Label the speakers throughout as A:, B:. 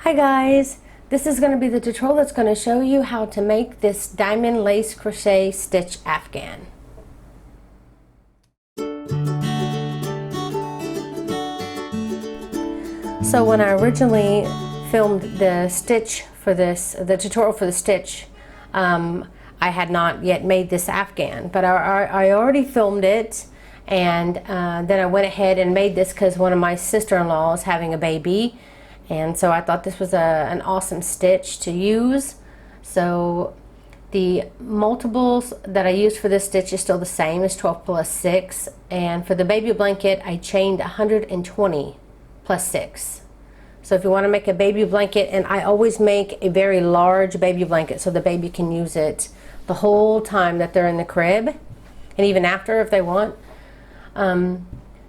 A: Hi guys, this is going to be the tutorial that's going to show you how to make this diamond lace crochet stitch afghan. So when I originally filmed the stitch for this, the tutorial for the stitch, I had not yet made this afghan, but I already filmed it, and then I went ahead and made this because one of my sister-in-law is having a baby. And so I thought this was an awesome stitch to use. So the multiples that I used for this stitch is still the same as 12 plus 6. And for the baby blanket, I chained 120 plus 6. So if you want to make a baby blanket, and I always make a very large baby blanket so the baby can use it the whole time that they're in the crib, and even after if they want.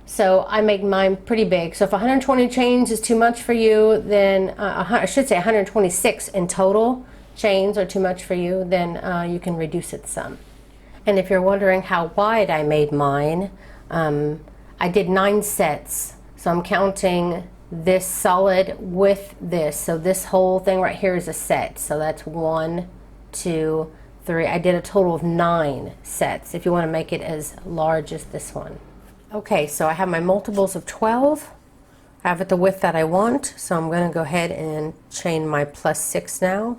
A: So I make mine pretty big. So if 120 chains is too much for you, then I should say 126 in total chains are too much for you, then you can reduce it some. And if you're wondering how wide I made mine, I did 9 sets. So I'm counting this solid with this. So this whole thing right here is a set. So that's 1, 2, 3. I did a total of 9 sets if you want to make it as large as this one. Okay, so I have my multiples of 12. I have it the width that I want, so I'm going to go ahead and chain my plus 6 now.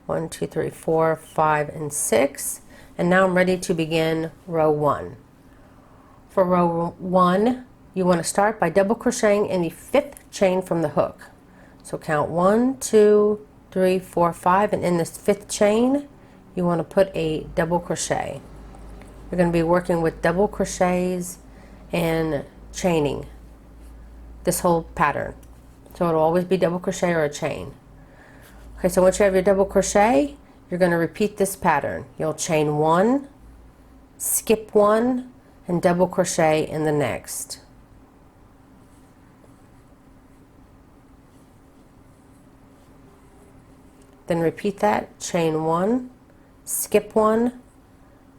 A: 1, 2, 3, 4, 5, and 6. And now I'm ready to begin row 1. For row 1, you want to start by double crocheting in the 5th chain from the hook. So count 1, 2, 3, 4, 5, and in this 5th chain, you want to put a double crochet. You're going to be working with double crochets and chaining this whole pattern. So it'll always be double crochet or a chain. Okay, so once you have your double crochet, you're going to repeat this pattern. You'll chain 1, skip 1, and double crochet in the next. Then repeat that, chain 1, skip 1,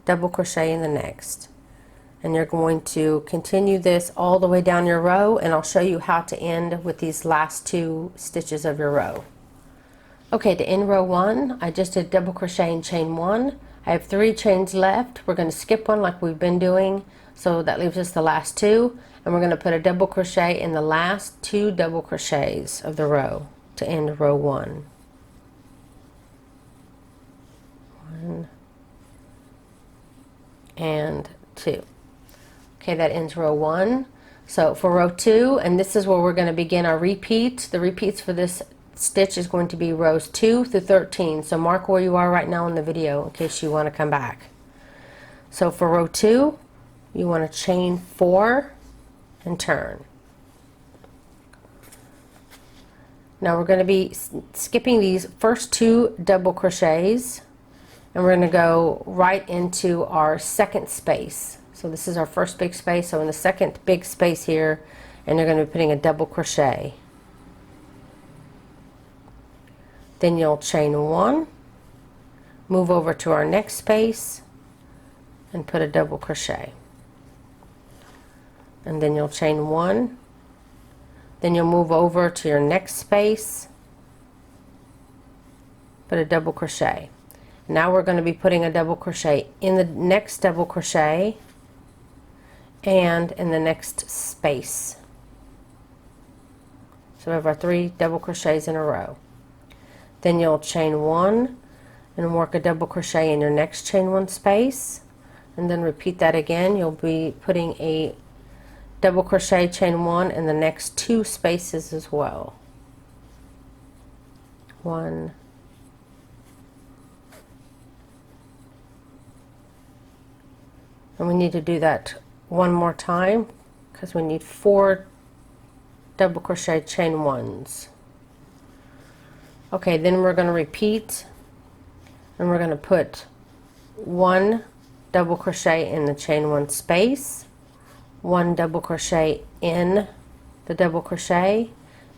A: double crochet in the next. And you're going to continue this all the way down your row, and I'll show you how to end with these last 2 stitches of your row. Okay, to end row 1, I just did double crochet and chain 1. I have 3 chains left. We're going to skip 1 like we've been doing, so that leaves us the last 2, and we're going to put a double crochet in the last 2 double crochets of the row to end row 1. 1 and 2. Okay, that ends row 1. So for row 2, and this is where we're going to begin our repeat. The repeats for this stitch is going to be rows 2 through 13. So mark where you are right now in the video in case you want to come back. So for row 2, you want to chain 4 and turn. Now we're going to be skipping these first 2 double crochets, and we're going to go right into our second space. So this is our first big space, so in the second big space here, and you're going to be putting a double crochet. Then you'll chain 1, move over to our next space, and put a double crochet. And then you'll chain 1, then you'll move over to your next space, put a double crochet. Now we're going to be putting a double crochet in the next double crochet and in the next space. So we have our 3 double crochets in a row. Then you'll chain 1 and work a double crochet in your next chain 1 space, and then repeat that again. You'll be putting a double crochet, chain 1 in the next 2 spaces as well. 1, and we need to do that one more time because we need 4 double crochet chain 1s. Okay, then we're going to repeat, and we're going to put 1 double crochet in the chain 1 space, 1 double crochet in the double crochet,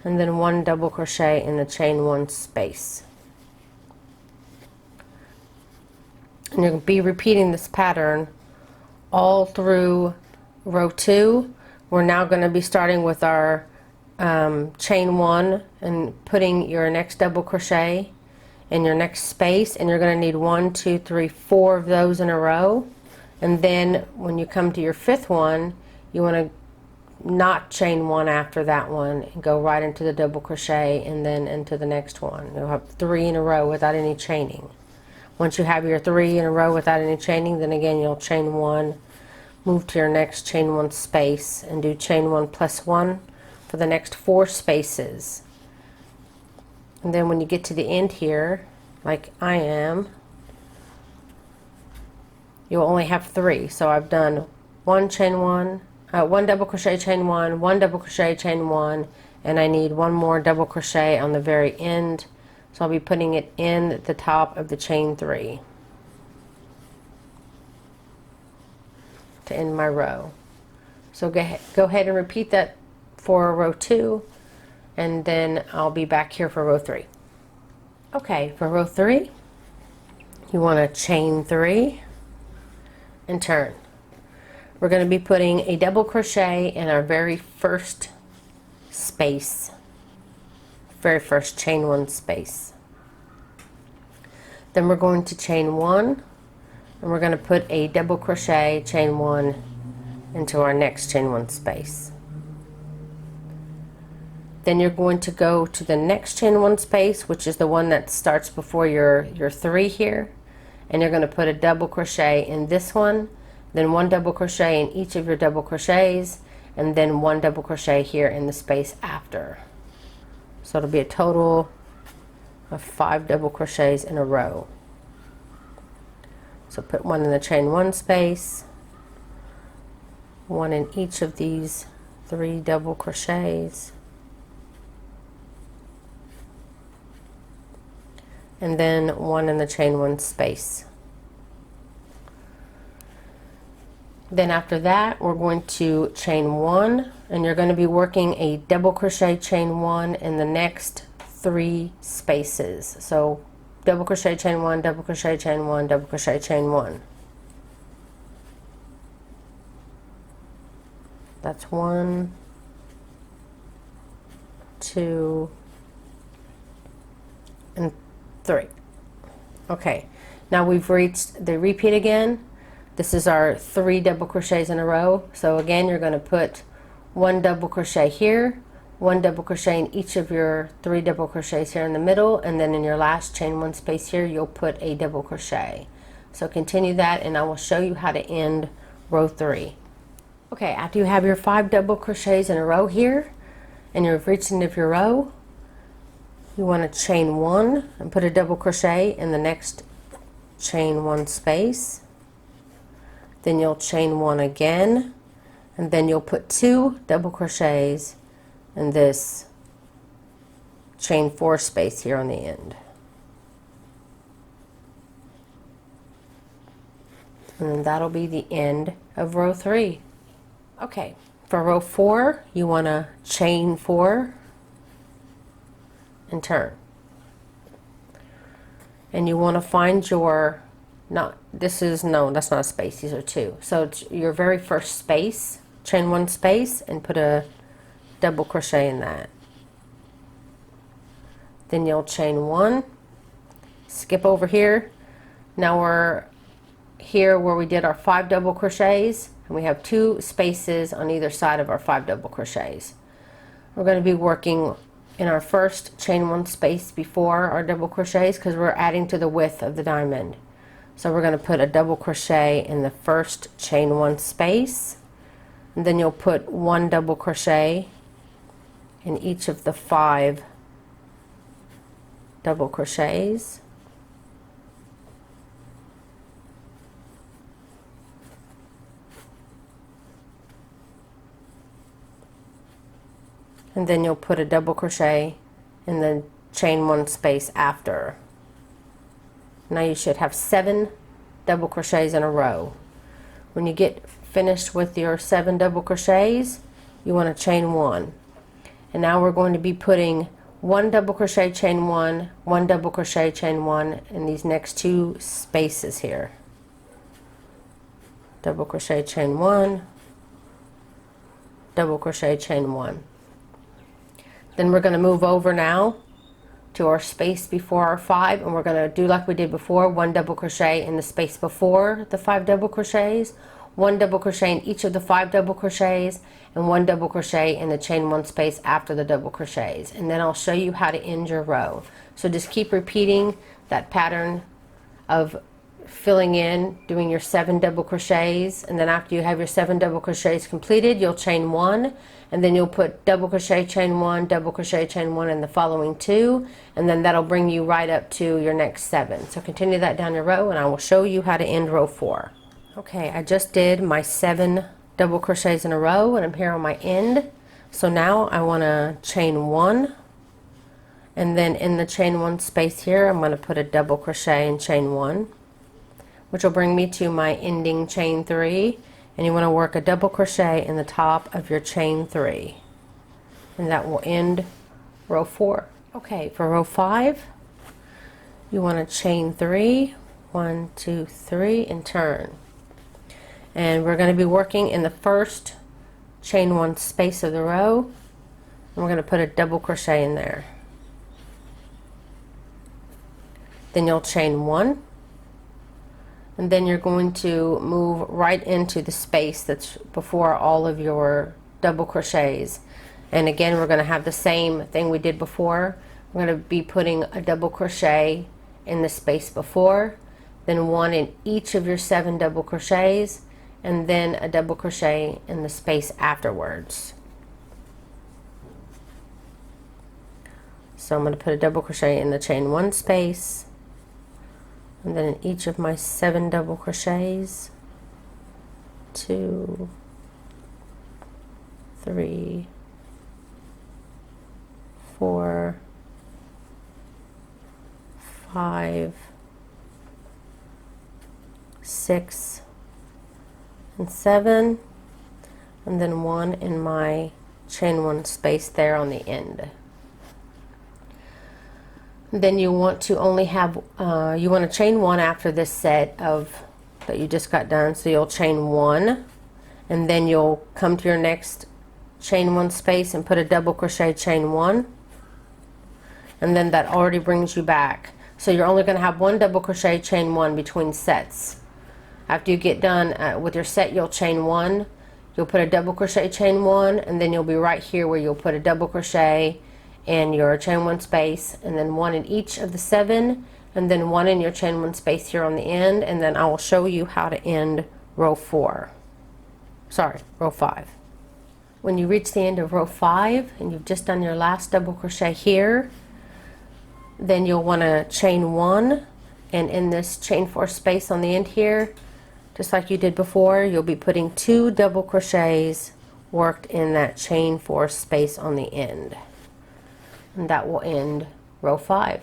A: and then 1 double crochet in the chain 1 space. And you'll be repeating this pattern all through row 2. We're now going to be starting with our chain one and putting your next double crochet in your next space, and you're going to need 1, 2, 3, 4 of those in a row. And then when you come to your fifth one, you want to not chain one after that one and go right into the double crochet and then into the next one. You'll have 3 in a row without any chaining. Once you have your 3 in a row without any chaining, then again you'll chain 1, move to your next chain 1 space, and do chain 1 plus 1 for the next 4 spaces. And then when you get to the end here, like I am, you'll only have 3. So I've done 1 chain 1, 1 double crochet chain 1, 1 double crochet chain 1, and I need 1 more double crochet on the very end. So I'll be putting it in the top of the chain 3 to end my row. So go ahead and repeat that for row 2, and then I'll be back here for row 3. Okay, for row 3, you want to chain 3 and turn. We're going to be putting a double crochet in our very first space, very first chain 1 space. Then we're going to chain 1, and we're going to put a double crochet chain 1 into our next chain 1 space. Then you're going to go to the next chain 1 space, which is the one that starts before your 3 here, and you're going to put a double crochet in this one, then 1 double crochet in each of your double crochets, and then 1 double crochet here in the space after. So it'll be a total of 5 double crochets in a row. So put 1 in the chain 1 space, 1 in each of these 3 double crochets, and then 1 in the chain 1 space. Then after that, we're going to chain 1, and you're going to be working a double crochet chain 1 in the next 3 spaces. So double crochet chain 1, double crochet chain 1, double crochet chain 1. That's 1, 2, and 3. Okay, now we've reached the repeat again. This is our 3 double crochets in a row. So again, you're going to put 1 double crochet here, 1 double crochet in each of your 3 double crochets here in the middle, and then in your last chain 1 space here, you'll put a double crochet. So continue that, and I will show you how to end row 3. Okay, after you have your 5 double crochets in a row here, and you've reached the end of your row, you want to chain 1 and put a double crochet in the next chain 1 space. Then you'll chain 1 again, and then you'll put 2 double crochets in this chain 4 space here on the end. And then that'll be the end of row 3. Okay, for row 4, you want to chain 4 and turn. And you want to find your, that's not a space, these are 2. So it's your very first space, chain 1 space, and put a double crochet in that. Then you'll chain 1, skip over here. Now we're here where we did our 5 double crochets, and we have 2 spaces on either side of our 5 double crochets. We're going to be working in our first chain 1 space before our double crochets because we're adding to the width of the diamond. So we're going to put a double crochet in the first chain 1 space, and then you'll put 1 double crochet in each of the 5 double crochets. And then you'll put a double crochet in the chain 1 space after. Now you should have 7 double crochets in a row. When you get finished with your 7 double crochets, you want to chain 1. And now we're going to be putting 1 double crochet chain 1, 1 double crochet chain 1 in these next 2 spaces here. Double crochet chain 1, double crochet chain 1. Then we're going to move over now to our space before our 5, and we're going to do like we did before, 1 double crochet in the space before the 5 double crochets, 1 double crochet in each of the 5 double crochets, and 1 double crochet in the chain 1 space after the double crochets. And then I'll show you how to end your row. So just keep repeating that pattern of filling in, doing your 7 double crochets, and then after you have your 7 double crochets completed, you'll chain 1, and then you'll put double crochet, chain 1, double crochet, chain 1 in the following 2, and then that'll bring you right up to your next 7. So continue that down your row, and I will show you how to end row 4. Okay, I just did my 7 double crochets in a row, and I'm here on my end. So now I want to chain 1, and then in the chain 1 space here, I'm going to put a double crochet and chain 1, which will bring me to my ending chain 3, and you want to work a double crochet in the top of your chain 3, and that will end row 4. Okay, for row 5, you want to chain 3, 1, 2, 3, and turn. And we're going to be working in the first chain 1 space of the row, and we're going to put a double crochet in there. Then you'll chain 1, and then you're going to move right into the space that's before all of your double crochets. And again, we're going to have the same thing we did before. We're going to be putting a double crochet in the space before, then 1 in each of your 7 double crochets, and then a double crochet in the space afterwards. So I'm going to put a double crochet in the chain 1 space, and then in each of my 7 double crochets, 2, 3, 4, 5, 6, and 7, and then 1 in my chain 1 space there on the end. Then you want to only have, you want to chain 1 after this set of that you just got done. So you'll chain 1, and then you'll come to your next chain 1 space and put a double crochet, chain 1, and then that already brings you back. So you're only going to have 1 double crochet, chain 1 between sets. After you get done with your set, you'll chain 1, you'll put a double crochet, chain 1, and then you'll be right here where you'll put a double crochet in your chain 1 space, and then 1 in each of the 7, and then 1 in your chain 1 space here on the end, and then I will show you how to end row 4. Sorry, row 5. When you reach the end of row 5 and you've just done your last double crochet here, then you'll want to chain 1, and in this chain 4 space on the end here, just like you did before, you'll be putting 2 double crochets worked in that chain 4 space on the end. And that will end row 5.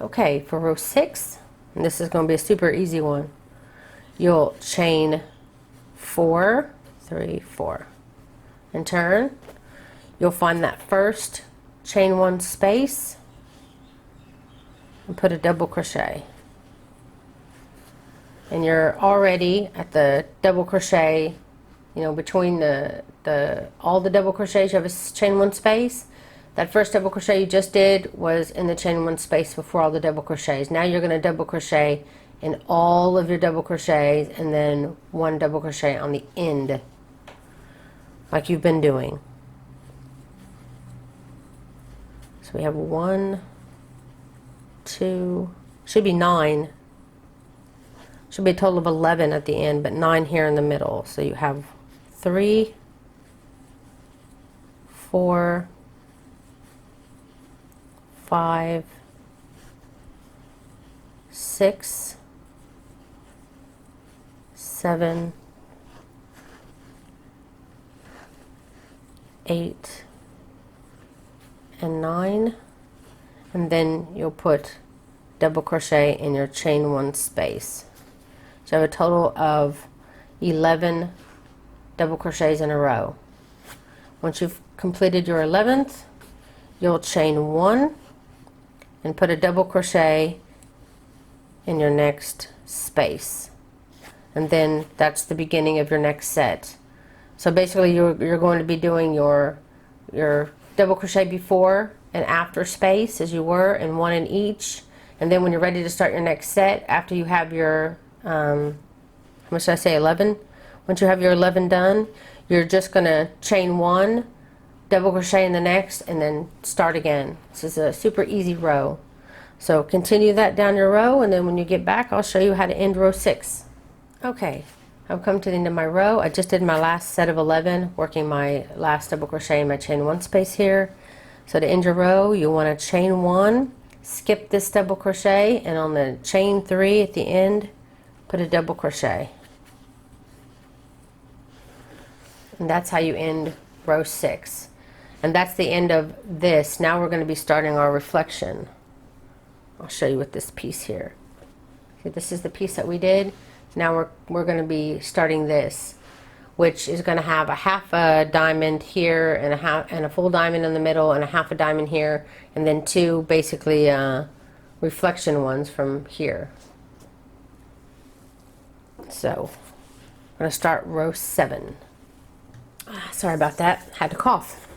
A: Okay, for row 6, and this is going to be a super easy one, you'll chain 4, 3, 4, and turn. You'll find that first chain 1 space and put a double crochet. And you're already at the double crochet, you know, between all the double crochets, you have a chain 1 space. That first double crochet you just did was in the chain 1 space before all the double crochets. Now you're going to double crochet in all of your double crochets, and then 1 double crochet on the end, like you've been doing. So we have 1, 2, should be 9. Should be a total of 11 at the end, but 9 here in the middle. So you have 3, 4, 5, 6, 7, 8, and 9, and then you'll put double crochet in your chain 1 space. So you have a total of 11 double crochets in a row. Once you've completed your 11th, you'll chain 1 and put a double crochet in your next space, and then that's the beginning of your next set. So basically you're going to be doing your double crochet before and after space as you were, and one in each. And then when you're ready to start your next set, after you have your how much did I say, 11? Once you have your 11 done, you're just going to chain one, double crochet in the next, and then start again. This is a super easy row. So continue that down your row, and then when you get back, I'll show you how to end row 6. Okay, I've come to the end of my row. I just did my last set of 11, working my last double crochet in my chain one space here. So to end your row, you want to chain one, skip this double crochet, and on the chain 3 at the end, put a double crochet. And that's how you end row 6. And that's the end of this. Now we're going to be starting our reflection. I'll show you with this piece here. See, this is the piece that we did. Now we're going to be starting this, which is going to have a half a diamond here and a full diamond in the middle and a half a diamond here, and then two basically reflection ones from here. So I'm going to start row 7. Sorry about that, had to cough.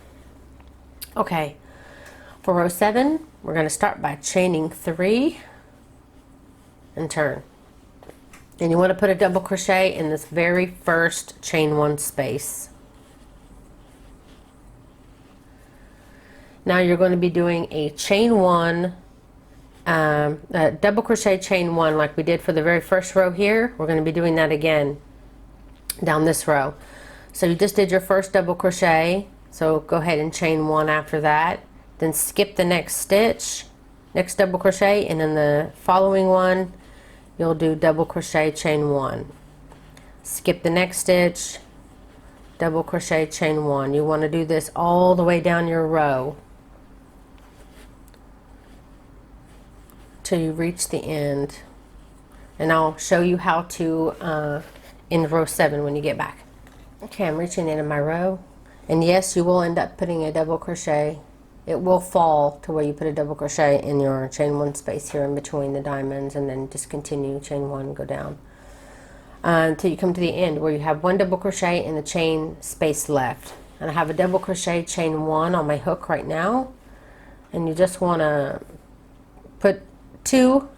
A: Okay, for row 7 we're going to start by chaining 3 and turn. And you want to put a double crochet in this very first chain 1 space. Now you're going to be doing a chain 1, a double crochet chain 1 like we did for the very first row here. We're going to be doing that again down this row. So you just did your first double crochet, so go ahead and chain 1 after that, then skip the next stitch, next double crochet, and then the following one you'll do double crochet chain 1, skip the next stitch, double crochet chain 1. You want to do this all the way down your row till you reach the end, and I'll show you how to end row 7 when you get back. Okay, I'm reaching the end of my row, and yes, you will end up putting a double crochet. It will fall to where you put a double crochet in your chain 1 space here in between the diamonds, and then just continue chain 1, go down until you come to the end where you have 1 double crochet in the chain space left. And I have a double crochet chain 1 on my hook right now, and you just want to put we'll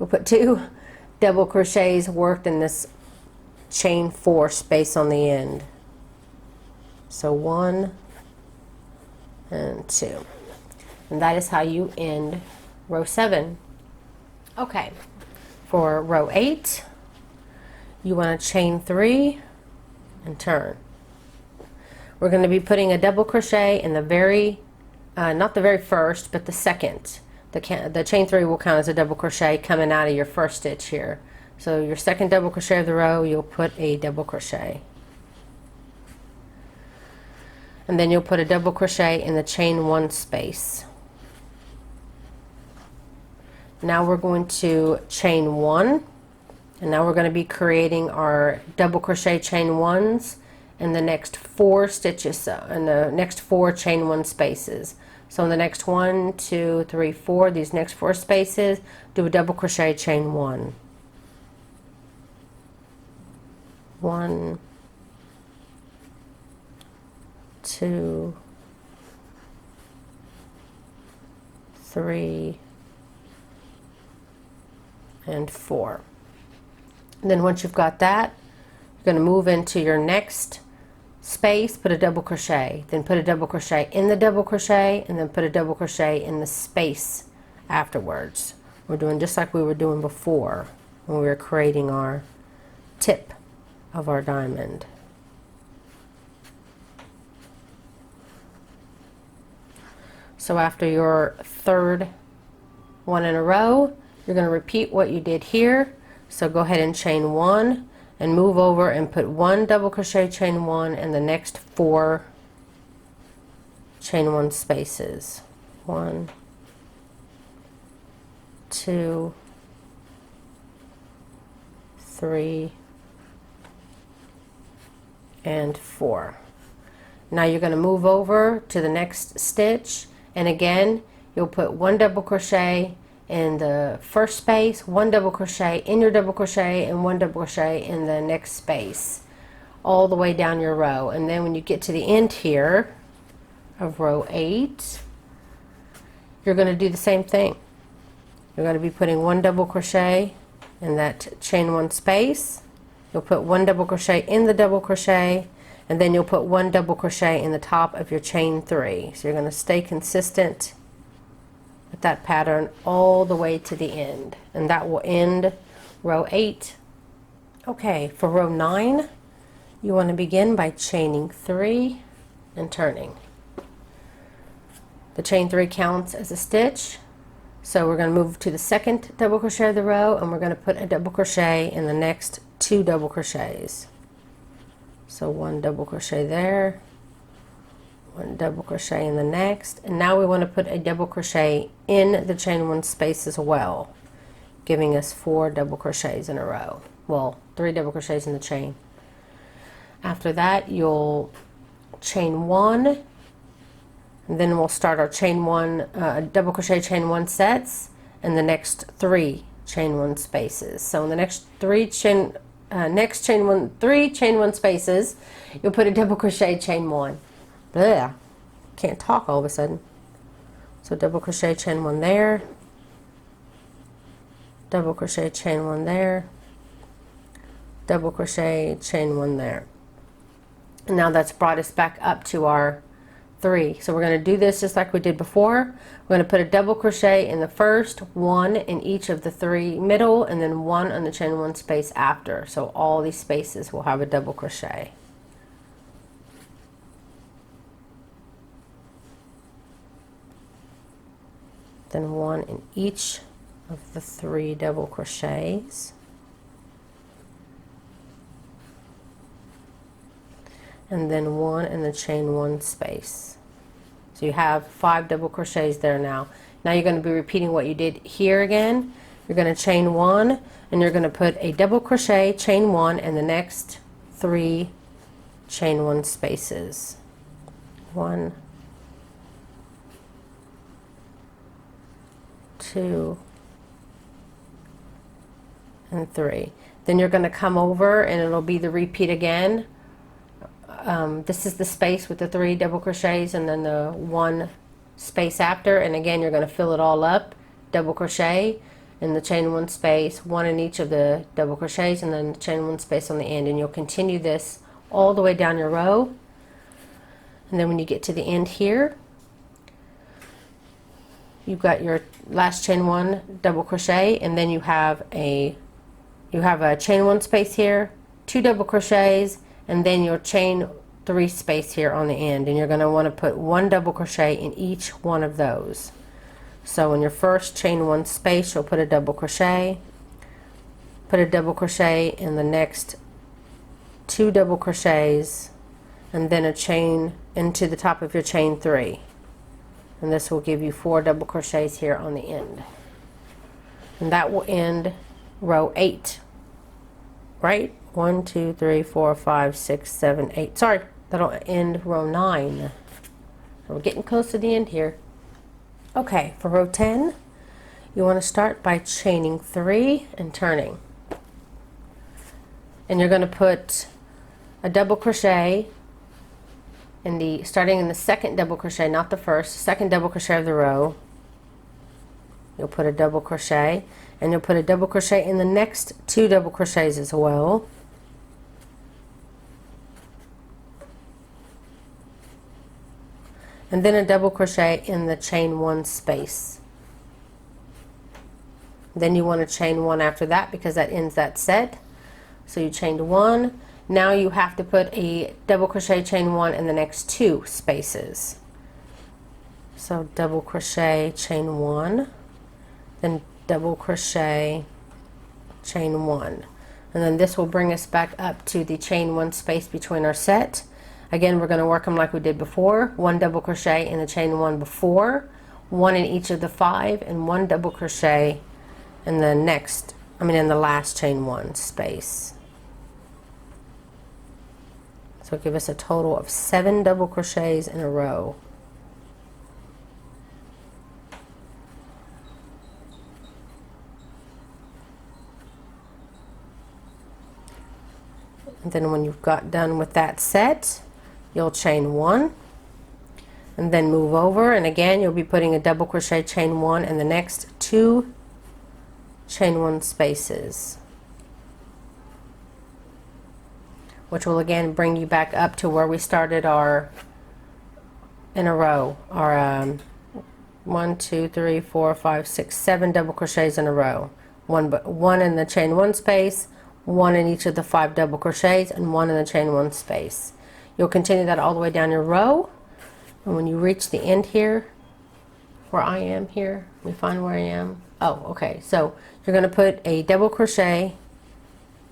A: put 2 double crochets worked in this chain 4 space on the end. So 1 and 2, and that is how you end row 7. Okay, for row 8 you want to chain 3 and turn. We're going to be putting a double crochet in the very not the very first, but the second. The chain 3 will count as a double crochet coming out of your first stitch here. So your second double crochet of the row, you'll put a double crochet. And then you'll put a double crochet in the chain 1 space. Now we're going to chain 1, and now we're going to be creating our double crochet chain 1s in the next 4 stitches, in the next 4 chain 1 spaces. So in the next 1, 2, 3, 4, these next 4 spaces, do a double crochet chain 1. 1, 2, 3, and 4. And then once you've got that, you're going to move into your next space, put a double crochet, then put a double crochet in the double crochet, and then put a double crochet in the space afterwards. We're doing just like we were doing before when we were creating our tip of our diamond. So after your third one in a row, you're going to repeat what you did here. So go ahead and chain 1 and move over and put 1 double crochet chain 1 in the next 4 chain 1 spaces. 1, 2, 3, and 4. Now you're going to move over to the next stitch, and again you'll put 1 double crochet in the first space, 1 double crochet in your double crochet, and 1 double crochet in the next space all the way down your row. And then when you get to the end here, of row 8, you're going to do the same thing. You're going to be putting 1 double crochet in that chain 1 space. You'll put 1 double crochet in the double crochet, and then you'll put 1 double crochet in the top of your chain 3. So you're going to stay consistent with that pattern all the way to the end, and that will end row 8. Okay, for row 9, you want to begin by chaining 3 and turning. The chain 3 counts as a stitch, so we're going to move to the second double crochet of the row, and we're going to put a double crochet in the next 2 double crochets. So 1 double crochet there, 1 double crochet in the next, and now we want to put a double crochet in the chain 1 space as well, giving us 4 double crochets in a row. Well, 3 double crochets in the chain. After that, you'll chain 1, and then we'll start our chain 1 double crochet chain 1 sets and the next 3 chain 1 spaces. So in the next 3 chain 1 spaces, you'll put a double crochet chain 1. Blah, can't talk all of a sudden. So double crochet chain 1 there, double crochet chain 1 there, double crochet chain 1 there. And now that's brought us back up to our 3. So we're going to do this just like we did before. We're going to put a double crochet in the first, 1 in each of the 3 middle, and then 1 on the chain 1 space after. So all these spaces will have a double crochet. Then 1 in each of the 3 double crochets. And then 1 in the chain 1 space. So you have 5 double crochets there now. Now you're going to be repeating what you did here again. You're going to chain 1, and you're going to put a double crochet, chain 1, in the next 3 chain 1 spaces. 1, 2, and 3. Then you're going to come over, and it'll be the repeat again. This is the space with the 3 double crochets and then the 1 space after, and again you're going to fill it all up, double crochet in the chain 1 space, 1 in each of the double crochets, and then chain 1 space on the end, and you'll continue this all the way down your row. And then when you get to the end here, you've got your last chain 1 double crochet, and then you have a chain 1 space here, 2 double crochets, and then your chain 3 space here on the end, and you're going to want to put 1 double crochet in each one of those. So in your first chain 1 space, you'll put a double crochet, put a double crochet in the next 2 double crochets, and then a chain into the top of your chain 3, and this will give you 4 double crochets here on the end, and that will end row 8, right? 1, 2, 3, 4, 5, 6, 7, 8. Sorry, that'll end row 9. So we're getting close to the end here. Okay, for row 10, you want to start by chaining 3 and turning. And you're going to put a double crochet in starting in the second double crochet, not the first, second double crochet of the row. You'll put a double crochet, and you'll put a double crochet in the next 2 double crochets as well. And then a double crochet in the chain 1 space. Then you want to chain 1 after that because that ends that set. So you chained 1. Now you have to put a double crochet, chain 1 in the next 2 spaces. So double crochet, chain 1, then double crochet, chain 1. And then this will bring us back up to the chain 1 space between our set. Again, we're going to work them like we did before. 1 double crochet in the chain 1 before, 1 in each of the 5, and 1 double crochet in the in the last chain 1 space. So give us a total of 7 double crochets in a row. And then when you've got done with that set, you'll chain 1, and then move over, and again you'll be putting a double crochet, chain 1 in the next 2 chain 1 spaces, which will again bring you back up to where we started our in a row, our 1 2 3 4 5 6 7 double crochets in a row, one in the chain 1 space, 1 in each of the 5 double crochets, and 1 in the chain 1 space. You'll continue that all the way down your row, and when you reach the end here, where I am here, let me find where I am. Oh, okay, so you're going to put a double crochet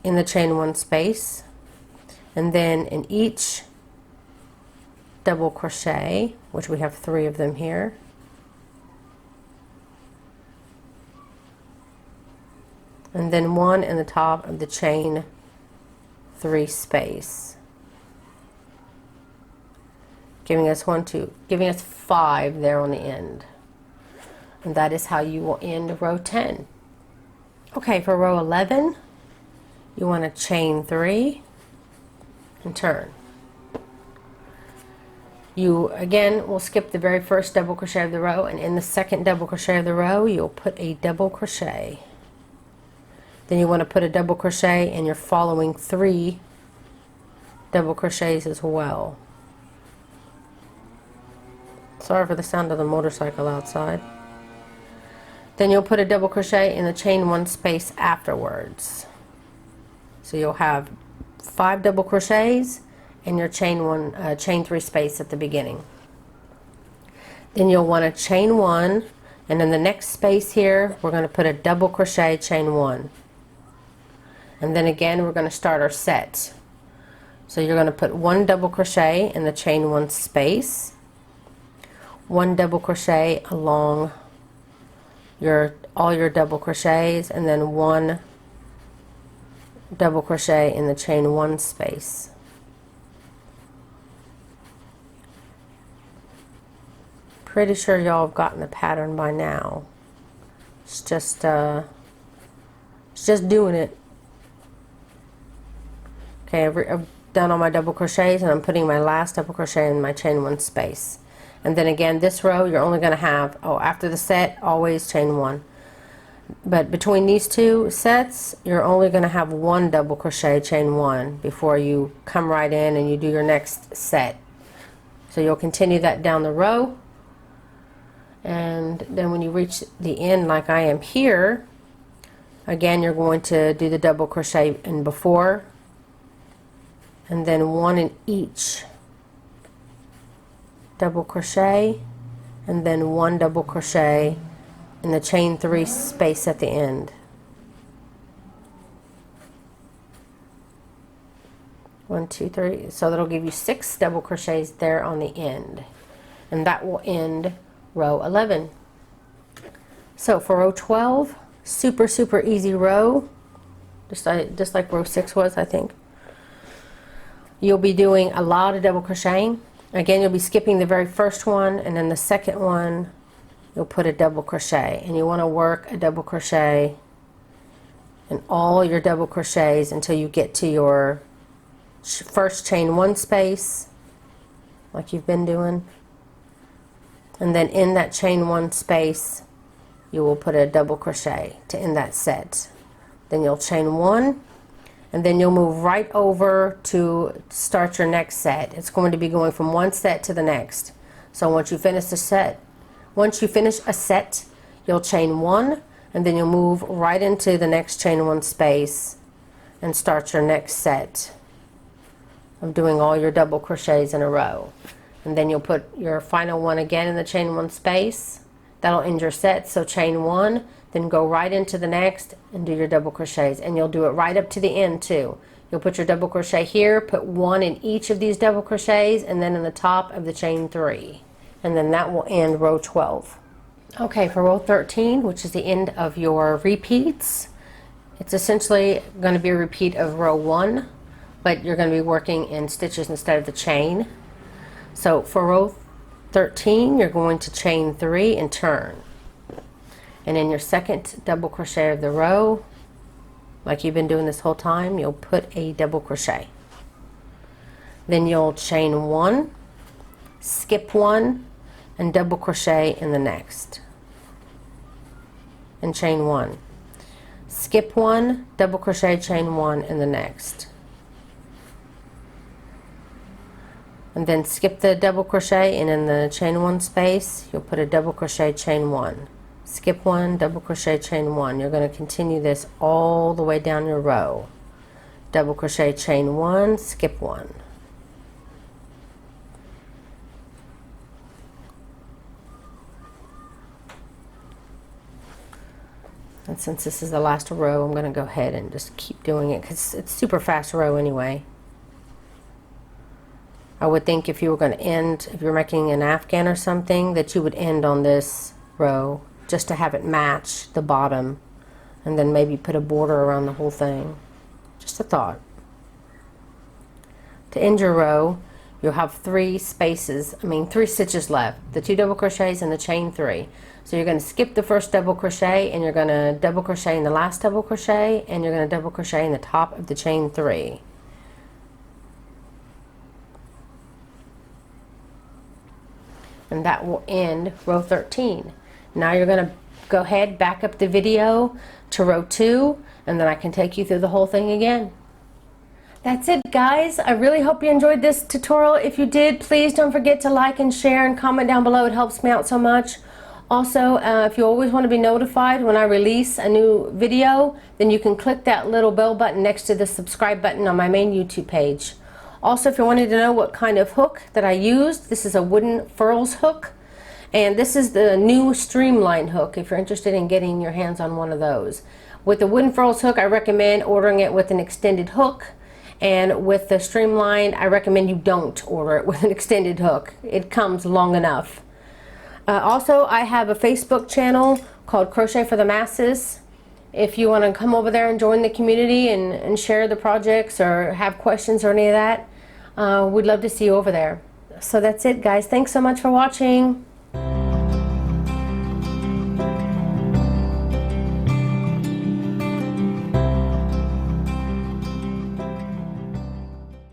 A: in the chain 1 space, and then in each double crochet, which we have 3 of them here, and then 1 in the top of the chain 3 space, giving us 5 there on the end. And that is how you will end row 10. Okay, for row 11, you want to chain 3 and turn. You again will skip the very first double crochet of the row, and in the second double crochet of the row you'll put a double crochet. Then you want to put a double crochet in your following 3 double crochets as well. Sorry for the sound of the motorcycle outside. Then you'll put a double crochet in the chain 1 space afterwards. So you'll have 5 double crochets in your chain 3 space at the beginning. Then you'll want to chain 1, and in the next space here we're going to put a double crochet, chain 1. And then again we're going to start our set. So you're going to put 1 double crochet in the chain 1 space, 1 double crochet along all your double crochets, and then 1 double crochet in the chain 1 space. Pretty sure y'all have gotten the pattern by now. It's just doing it. Okay, I've done all my double crochets, and I'm putting my last double crochet in my chain 1 space. And then again, this row you're only going to have, after the set, always chain 1. But between these 2 sets, you're only going to have 1 double crochet, chain 1 before you come right in and you do your next set. So you'll continue that down the row, and then when you reach the end like I am here, again you're going to do the double crochet in before, and then 1 in each double crochet, and then 1 double crochet in the chain 3 space at the end. 1 2 3, so that'll give you 6 double crochets there on the end, and that will end row 11. So for row 12, super easy row, just like row 6 was, I think. You'll be doing a lot of double crocheting. Again, you'll be skipping the very first one, and then the second one you'll put a double crochet, and you want to work a double crochet in all your double crochets until you get to your first chain 1 space like you've been doing, and then in that chain 1 space you will put a double crochet to end that set. Then you'll chain 1, and then you'll move right over to start your next set. It's going to be going from one set to the next. So once you finish a set, you'll chain 1, and then you'll move right into the next chain 1 space and start your next set of doing all your double crochets in a row. And then you'll put your final one again in the chain 1 space. That'll end your set. So chain 1, then go right into the next and do your double crochets, and you'll do it right up to the end too. You'll put your double crochet here, put 1 in each of these double crochets, and then in the top of the chain 3, and then that will end row 12. Okay, for row 13, which is the end of your repeats, it's essentially going to be a repeat of row 1, but you're going to be working in stitches instead of the chain. So for row 13, you're going to chain 3 and turn. And in your second double crochet of the row, like you've been doing this whole time, you'll put a double crochet. Then you'll chain 1, skip 1, and double crochet in the next, and chain 1. Skip 1, double crochet, chain 1 in the next, and then skip the double crochet, and in the chain 1 space you'll put a double crochet, chain 1, skip 1, double crochet, chain 1. You're going to continue this all the way down your row. Double crochet, chain 1, skip 1. And since this is the last row, I'm going to go ahead and just keep doing it because it's super fast row anyway. I would think if you were going to end, if you're making an afghan or something, that you would end on this row just to have it match the bottom, and then maybe put a border around the whole thing. Just a thought. To end your row, you'll have 3 spaces, 3 stitches left, the 2 double crochets and the chain 3. So you're going to skip the first double crochet, and you're going to double crochet in the last double crochet, and you're going to double crochet in the top of the chain 3. And that will end row 13. Now you're going to go ahead, back up the video to row 2, and then I can take you through the whole thing again. That's it, guys. I really hope you enjoyed this tutorial. If you did, please don't forget to like and share and comment down below. It helps me out so much. Also, if you always want to be notified when I release a new video, then you can click that little bell button next to the subscribe button on my main YouTube page. Also, if you wanted to know what kind of hook that I used, this is a wooden furls hook, and this is the new streamline hook if you're interested in getting your hands on one of those. With the wooden furls hook, I recommend ordering it with an extended hook, and with the streamline, I recommend you don't order it with an extended hook. It comes long enough. Also, I have a Facebook channel called Crochet for the Masses. If you want to come over there and join the community and share the projects or have questions or any of that, we'd love to see you over there. So that's it, guys. Thanks so much for watching.